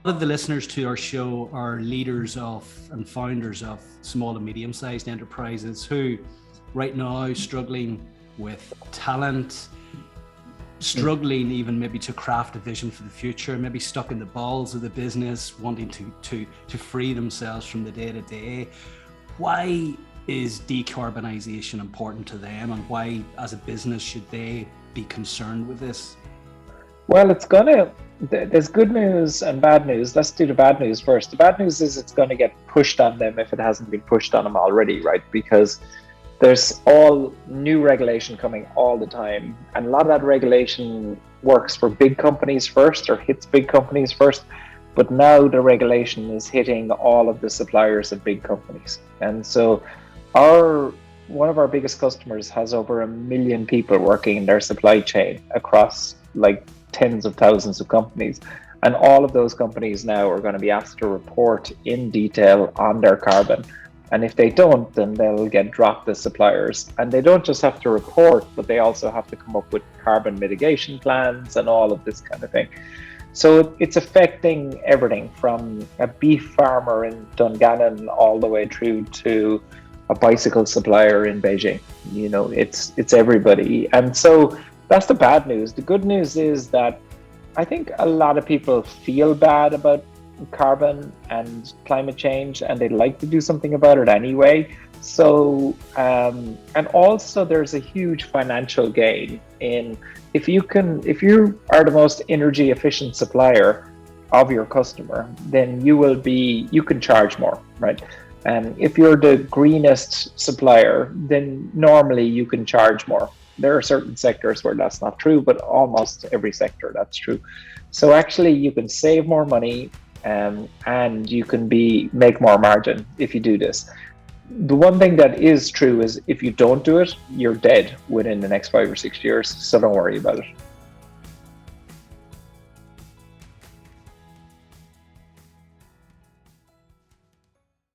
of the listeners to our show are leaders of and founders of small and medium-sized enterprises who right now struggling with talent, struggling even maybe to craft a vision for the future, maybe stuck in the balls of the business, wanting to free themselves from the day-to-day. Why is decarbonisation important to them, and why as a business should they be concerned with this? Well, there's good news and bad news. Let's do the bad news first. The bad news is it's going to get pushed on them if it hasn't been pushed on them already, right? Because there's all new regulation coming all the time. And a lot of that regulation works for big companies first, or hits big companies first. But now the regulation is hitting all of the suppliers of big companies. And so one of our biggest customers has over 1 million people working in their supply chain across like tens of thousands of companies. And all of those companies now are going to be asked to report in detail on their carbon. And if they don't, then they'll get dropped as suppliers. And they don't just have to report, but they also have to come up with carbon mitigation plans and all of this kind of thing. So it's affecting everything from a beef farmer in Dungannon all the way through to a bicycle supplier in Beijing. You know, it's everybody. And so that's the bad news. The good news is that I think a lot of people feel bad about carbon and climate change, and they'd like to do something about it anyway. So, and also there's a huge financial gain in if you are the most energy efficient supplier of your customer, then you can charge more, right? And if you're the greenest supplier, then normally you can charge more. There are certain sectors where that's not true, but almost every sector that's true. So actually you can save more money, and you can make more margin if you do this. The one thing that is true is if you don't do it, you're dead within the next 5 or 6 years. So don't worry about it.